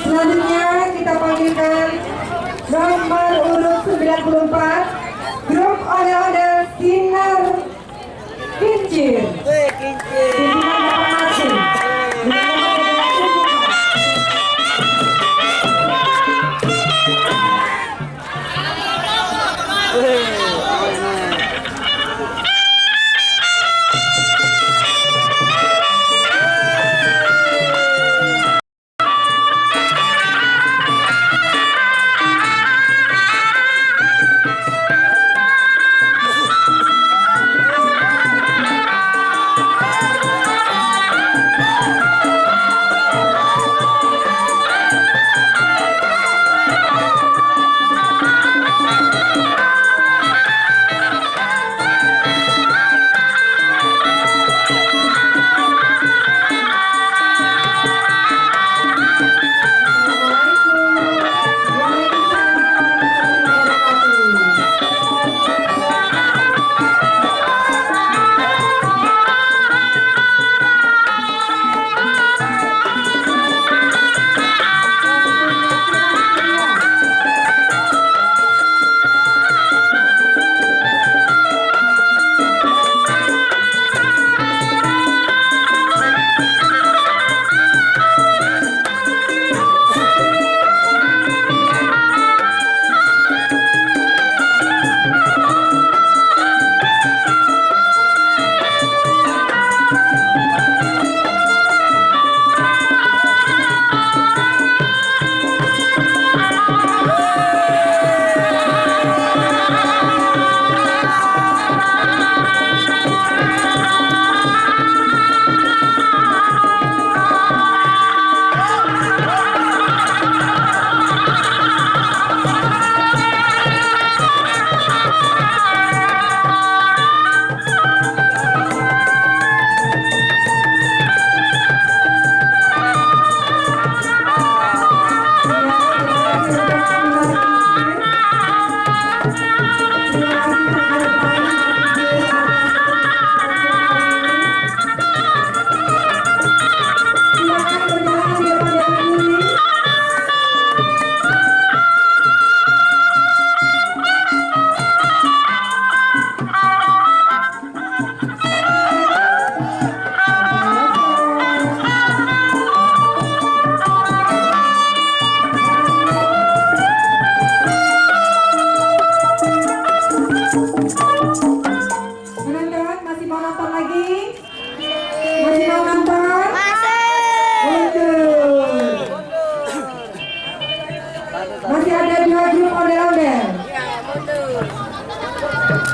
Selanjutnya kita panggilkan nomor urut 94 grup ondel-ondel Sinar Kincir.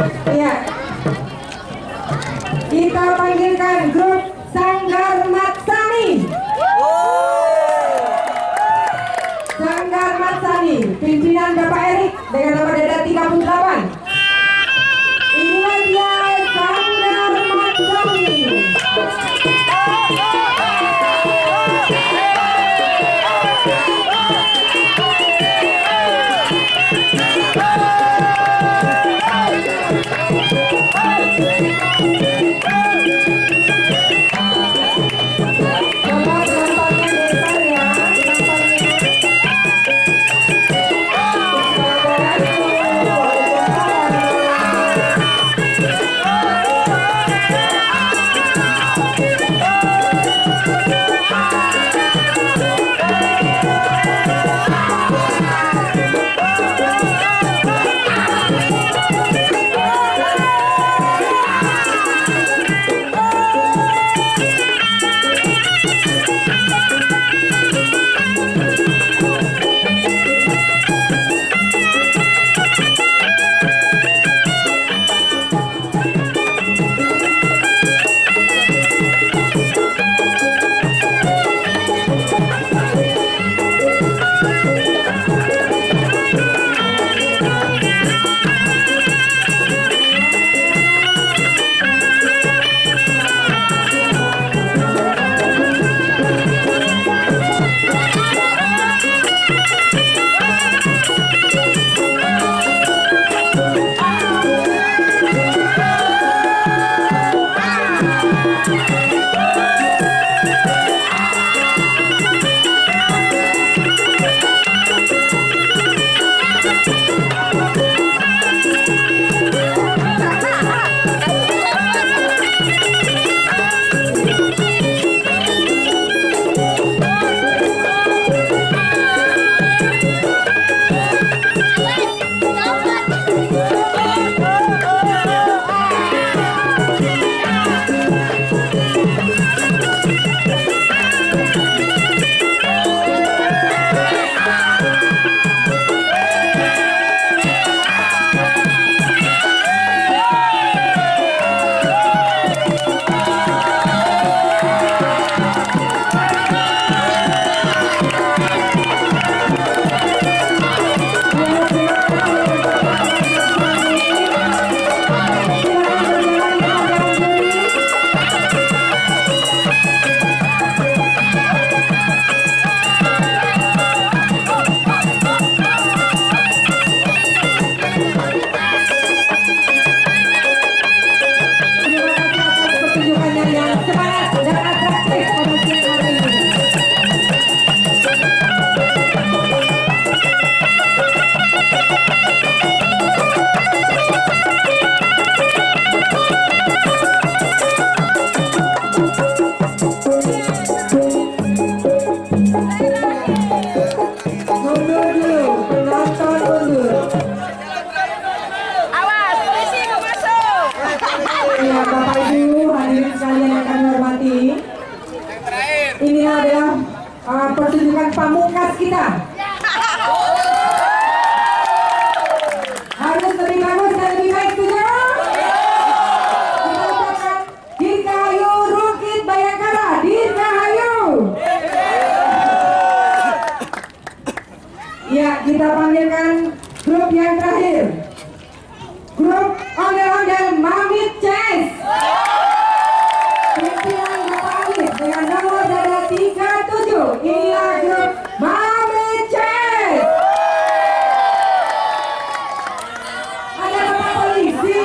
Iya. Kita panggilkan grup Sanggar Matsani. Sanggar Matsani, pimpinan Bapak Erik dengan nomor dada 38. Inilah dia Sanggar Matsani. Ini adalah pertunjukan pamungkas kita. Harus lebih bagus dan lebih baik, setuju? Kita ucapkan Dirgahayu Rukit Bayangkara, Dirgahayu. Ya, kita panggilkan grup yang terakhir. Grup ondel-ondel Mamit Chess. Pimpinan Bapak Alif dengan nomor dada 37. Inilah grup Mamit Chess. Ada Bapak Polisi.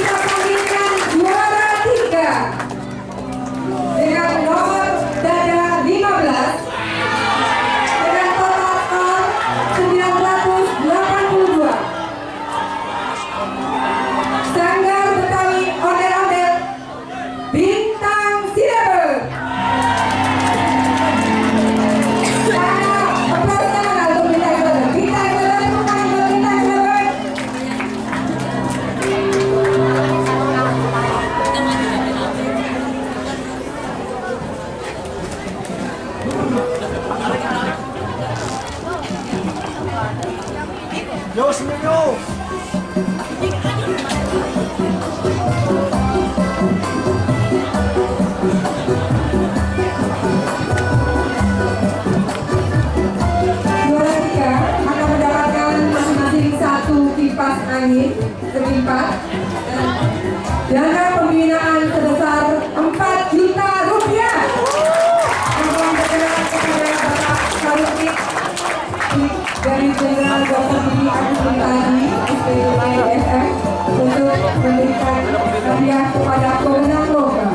kita panggilkan juara 3 dengan nomor dada 15 dengan total skor 982. Sanggar Betawi Ondel-Ondel Bintang Silver. Yo, senyum. Juara 3 akan mendapatkan masing-masing 1 kipas angin setimpat dan dana pembinaan sebesar 4 juta rupiah. Mohon berkenan kepada Bapak Karutik dari Jenderal Dr. Budi Agus Sutadi SPDFM untuk memberikan hadiah kepada pemenang lomba.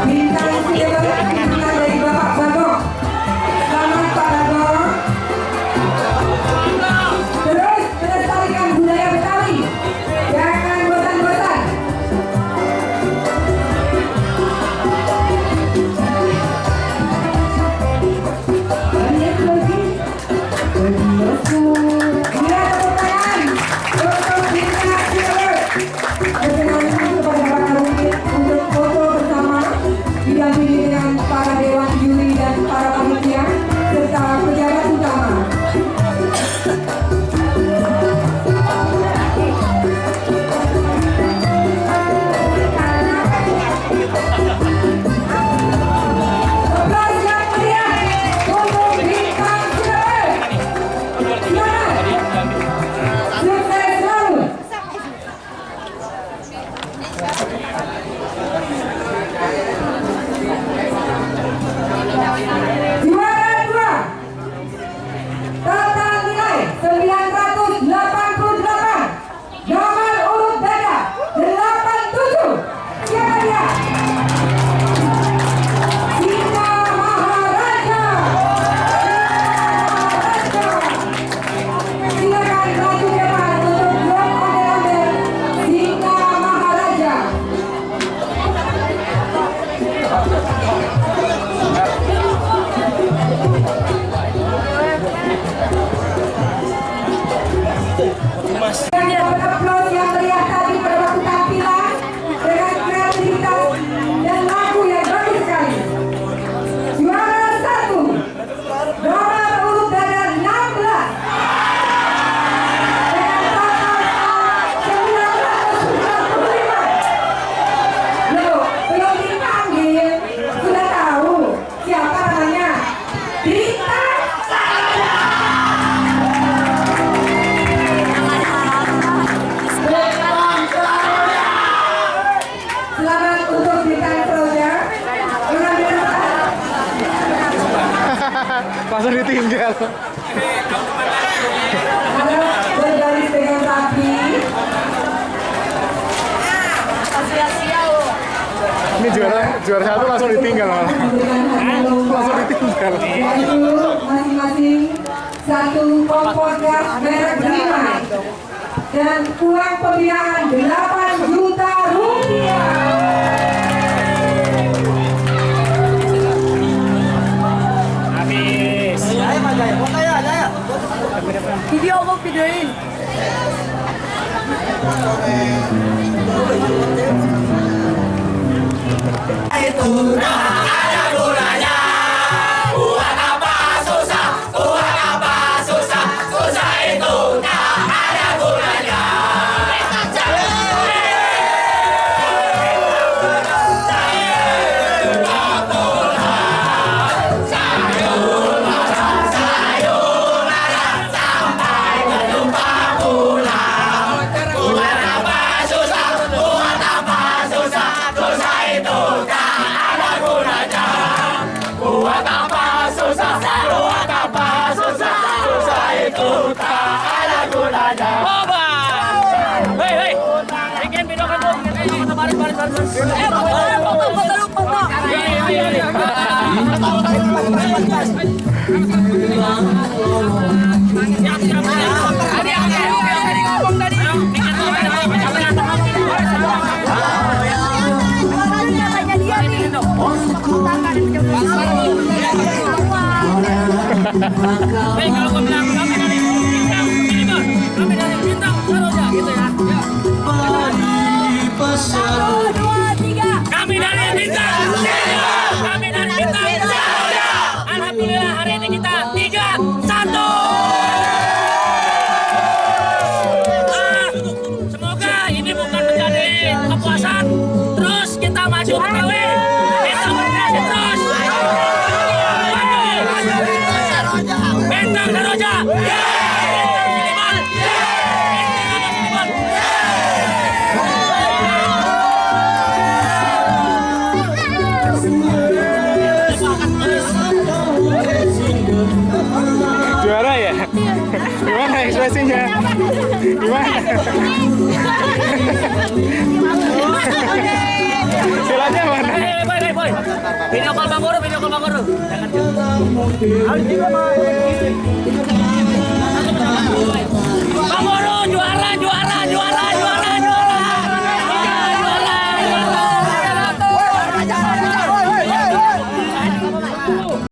Bintang Silver dimulai dari Bapak Bagong. Selamat Pak Bagong. Terus melestarikan budaya Betawi. Jangan bosan-bosan. Lihat lagi. Lihat tepuk tangan untuk Bintang Silver. Perkenalkan kepada Bapak Karukit untuk foto bersama didampingi dengan para dewan juri dan para panitia serta pejabat utama. Aplaus yang meriah untuk Bintang Silver. Semangat. Sukses selalu. Juara 2 total nilai 988, nomor urut dada 87. Siapa dia? Singa Maharaja. Silakan maju depan untuk blok ondel-ondel Singa Maharaja. Dan dapat aplaus yang meriah tadi pada waktu tampilan dengan kreativitas dan lagu yang bagus sekali. Juara 1 nomor urut dada 16 dengan total skor 995. Loh, belum dipanggil sudah tahu siapa namanya? Bintang. Selamat untuk Bintang Proja. Mengambil tempat. Langsung ditinggal. Harap berbaris dengan rapi. Ini juara 1 langsung ditinggal malah. Memberikan hadiah lomba, Langsung ditinggal. yaitu masing-masing 1 kompor gas merek Rimae dan uang pembinaan 8 juta rupiah. Habis. Video mo, videoin. itu tak ada gunanya. Coba. Hei. Bikin video kan dong. Baris. Foto. Hei, kalau gue bilang kami dari bintang, ini bang, kami dari bintang Saroja gitu ya. Satu, dua, tiga. Kami dari bintang Saroja. Kami dari bintang Saroja. Alhamdulillah hari ini kita 3-1. Semoga ini bukan menjadi kepuasan. Terus kita maju terus. Kita berkreasi terus. Bintang Saroja. Juara ya? Gimana ekspresinya? Gimana? Silanya mana? Boy. Video call Bang Guru. Bang Guru juara.